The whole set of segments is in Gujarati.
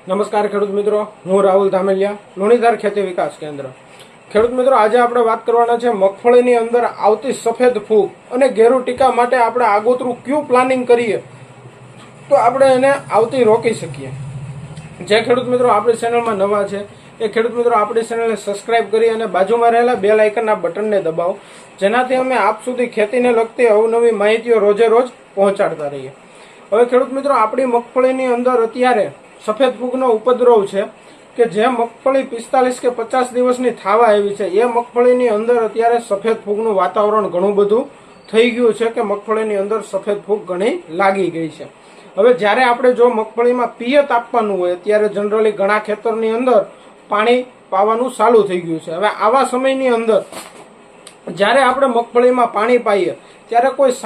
નમસ્કાર ખેડૂત મિત્રો, હું રાહુલ ધામેલિયા, લુણીધાર ખેતી વિકાસ કેન્દ્ર. ખેડૂત મિત્રો, આજે આપણે વાત કરવાના છે મગફળીની અંદર આવતી સફેદ ફૂગ અને ગેરુ ટીકા માટે આપણે આગોતરું કયું પ્લાનિંગ કરીએ તો આપણે એને આવતી રોકી શકીએ. જે ખેડૂત મિત્રો આપણી ચેનલમાં નવા છે એ ખેડૂત મિત્રો આપણી ચેનલને સબસ્ક્રાઇબ કરી અને બાજુમાં રહેલા બેલ આઇકનના બટનને દબાવો, જેનાથી અમે આપ સુધી ખેતીને લગતી અવનવી માહિતીઓ રોજે રોજ પહોંચાડતા રહીએ. હવે ખેડૂત મિત્રો, આપણી મગફળીની અંદર અત્યારે સફેદ ફૂગનો ઉપદ્રવ છે કે જે મગફળી 45 કે 50 દિવસની થાવા આવી છે એ મગફળીની અંદર અત્યારે સફેદ ફૂગનું વાતાવરણ ઘણું બધું થઈ ગયું છે કે મગફળીની અંદર સફેદ ફૂગ ઘણી લાગી ગઈ છે. હવે જ્યારે આપણે જો મગફળીમાં પિયત આપવાનું હોય, અત્યારે જનરલી ઘણા ખેતરની અંદર પાણી પાવાનું ચાલુ થઈ ગયું છે. હવે આવા સમયની અંદર જ્યારે આપણે મગફળીમાં પાણી પાઈએ ત્યારે કોઈ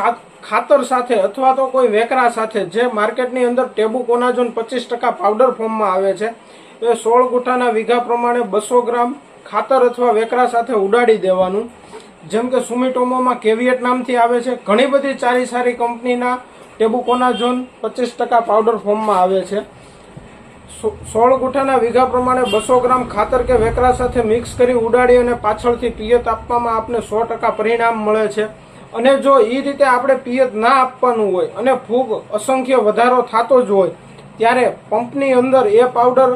ખાતર સાથે અથવા તો કોઈ વેકરા સાથે જે માર્કેટની અંદર ટેબુકોનાઝોન 25% પાવડર ફોર્મમાં આવે છે એ 16 ગુઠાના વીઘા પ્રમાણે 200 ગ્રામ ખાતર અથવા વેકરા સાથે ઉડાડી દેવાનું. જેમ કે સુમિટોમોમાં કેવિએટ નામથી આવે છે, ઘણી બધી સારી કંપનીના ટેબુકોનાઝોન 25% પાવડર ફોર્મમાં આવે છે. 16 ગુઠાના વીઘા પ્રમાણે 200 ગ્રામ ખાતર કે વેકરા સાથે મિક્સ કરી ઉડાડી અને પાછળથી પિયત આપવામાં આપને 100% પરિણામ મળે છે. અને જો એ રીતે આપણે પિયત ના આપવાનું હોય અને ફૂગ અસંખ્ય વધારો થતો જ હોય ત્યારે પંપની અંદર એ પાવડર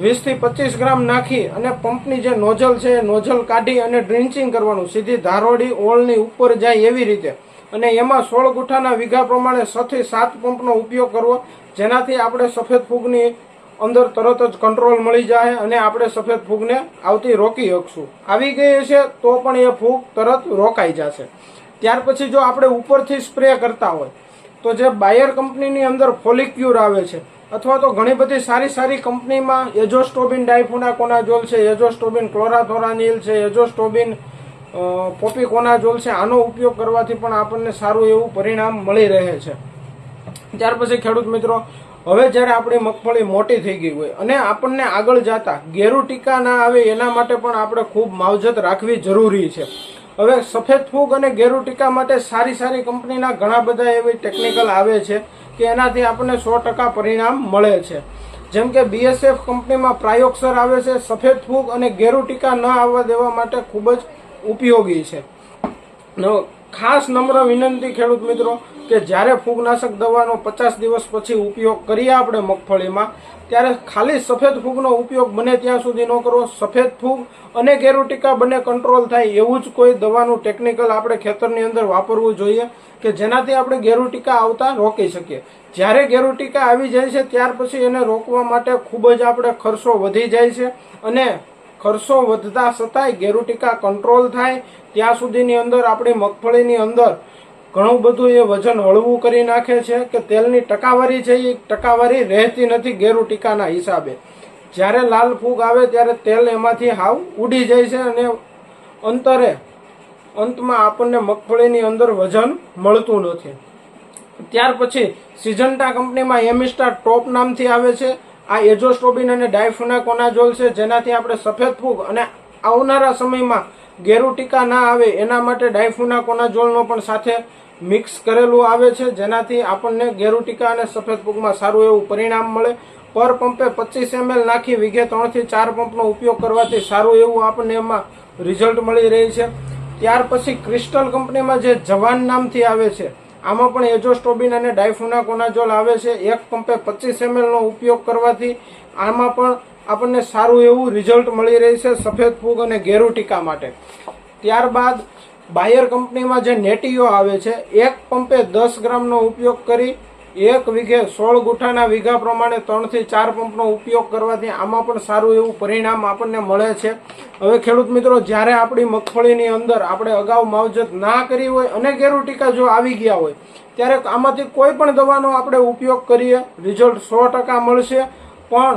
20 થી 25 ગ્રામ નાખી અને પંપની જે નોઝલ છે એ નોઝલ કાઢી અને ડ્રિન્ચિંગ કરવાનું, સીધી ધારોડી ઓળની ઉપર જાય એવી રીતે. અને એમાં 16 ગુઠાના વીઘા પ્રમાણે 6 થી 7 પંપનો ઉપયોગ કરવો, જેનાથી આપણે સફેદ ફૂગની અંદર તરત જ કંટ્રોલ મળી જાય અને આપણે સફેદ ફૂગને આવતી રોકી શકશું. આવી ગઈ છે તો પણ એ ફૂગ તરત રોકાઈ જશે. ત્યાર પછી જો આપણે ઉપરથી સ્પ્રે કરતા હોય તો જે બાયર કંપનીની અંદર ફોલિક્યુર આવે છે અથવા તો ઘણી બધી સારી કંપનીમાં એઝોસ્ટોબિન ડાયફુનાકોનાઝોલ છે, એઝોસ્ટોબિન ક્લોરાથોરાનિલ છે, એઝોસ્ટોબિન પોપીકોનાઝોલ છે, આનો ઉપયોગ કરવાથી પણ આપણને સારું એવું પરિણામ મળી રહે છે. ત્યાર પછી ખેડૂત મિત્રો, હવે જ્યારે આપણી મગફળી મોટી થઈ ગઈ હોય અને આપણને આગળ જતા ગેરુ ટીકા ના આવે એના માટે પણ આપણે ખૂબ માવજત રાખવી જરૂરી છે. હવે સફેદ ફૂગ અને ગેરુ ટીકા માટે સારી કંપનીના ઘણા બધા એવી ટેકનિકલ આવે છે કે એનાથી આપણને 100% પરિણામ મળે છે. જેમ કે BSF કંપનીમાં પ્રાયોક્સર આવે છે, સફેદ ફૂગ અને ગેરુ ટીકા ન આવવા દેવા માટે ખૂબ જ ઉપયોગી છે. ખાસ નમ્ર વિનંતી ખેડૂત મિત્રો કે જ્યારે ફૂગનાશક દવાનો 50 દિવસ પછી ઉપયોગ કરીએ આપણે મગફળીમાં, ત્યારે ખાલી સફેદ ફૂગનો ઉપયોગ બને ત્યાં સુધી ન કરવો. સફેદ ફૂગ અને ગેરુ ટીકા બંને કંટ્રોલ થાય એવું જ કોઈ દવાનું ટેકનિકલ આપણે ખેતરની અંદર વાપરવું જોઈએ કે જેનાથી આપણે ગેરુ ટીકા આવતા રોકી શકીએ. જ્યારે ગેરુ ટીકા આવી જાય છે ત્યાર પછી એને રોકવા માટે ખૂબ જ આપણે ખર્ચો વધી જાય છે અને ખર્ચો વધતા છતાંય ગેરુ ટીકા કંટ્રોલ થાય ત્યાં સુધીની અંદર આપણી મગફળીની અંદર ઘણું બધું એ વજન હળવું કરી નાખે છે કે તેલની ટકાવારી છે એ ટકાવારી રહેતી નથી ગેરુ ટીકાના હિસાબે. જ્યારે લાલ ફૂગ આવે ત્યારે તેલ એમાંથી હાવ ઉડી જાય છે અને અંતમાં આપણને મગફળીની અંદર વજન મળતું નથી. ત્યાર પછી સિજન્ટા કંપનીમાં એમિસ્ટાર ટોપ નામથી આવે છે. આ એઝોસ્ટોબિન અને ડાયફુનાકોનાઝોલ છે, જેનાથી આપણે સફેદ ફૂગ અને આવનારા સમયમાં ગેરુ ટીકા ના આવે એના માટે ડાયફુનાકોનાઝોલનો પણ સાથે મિક્સ કરેલું આવે છે, જેનાથી આપણને ગેરુ ટીકા અને સફેદ ફૂગમાં સારું એવું પરિણામ મળે. પર પંપે 25 ml નાખી વીઘે 3 થી 4 પંપનો ઉપયોગ કરવાથી સારું એવું આપણને એમાં રિઝલ્ટ મળી રહી છે. ત્યાર પછી ક્રિસ્ટલ કંપનીમાં જે જવાન નામથી આવે છે, આમાં પણ એઝોસ્ટોબિન અને ડાયફુનાકોનાઝોલ આવે છે. 1 પંપે 25 ml નો ઉપયોગ કરવાથી આમાં પણ આપણને સારું એવું રિઝલ્ટ મળી રહી છે સફેદ ફૂગ અને ગેરુ ટીકા માટે. ત્યારબાદ બાયર કંપનીમાં જે નેટીઓ આવે છે, 1 પંપે 10 ગ્રામનો ઉપયોગ કરી 1 વીઘે 16 ગુઠાના વીઘા પ્રમાણે 3 થી 4 પંપનો ઉપયોગ કરવાથી આમાં પણ સારું એવું પરિણામ આપણને મળે છે. હવે ખેડૂત મિત્રો, જ્યારે આપણી મગફળીની અંદર આપણે અગાઉ માવજત ના કરી હોય અને ગેરુ ટીકા જો આવી ગયા હોય ત્યારે આમાંથી કોઈ પણ દવાનો આપણે ઉપયોગ કરીએ રિઝલ્ટ 100% મળશે. પણ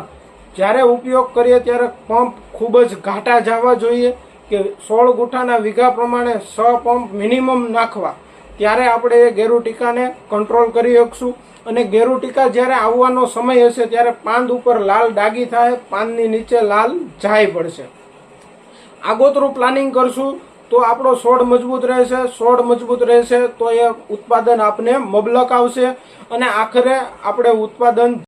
જ્યારે ઉપયોગ કરીએ ત્યારે પંપ ખૂબ જ ઘાટા જવા જોઈએ કે 16 ગુઠાના વીઘા પ્રમાણે 6 પંપ મિનિમમ નાખવા, ત્યારે આપણે એ ગેરુ ટીકાને કંટ્રોલ કરી શકશું. અને ગેરુ ટીકા જ્યારે આવવાનો સમય હશે ત્યારે પાંદ ઉપર લાલ ડાગી થાય, પાંદની નીચે લાલ જાય પડશે. આગોતરું પ્લાનિંગ કરશું તો આપણો છોડ મજબૂત રહેશે. છોડ મજબૂત રહેશે તો એ ઉત્પાદન આપને મબલક આવશે અને આખરે આપણે ઉત્પાદન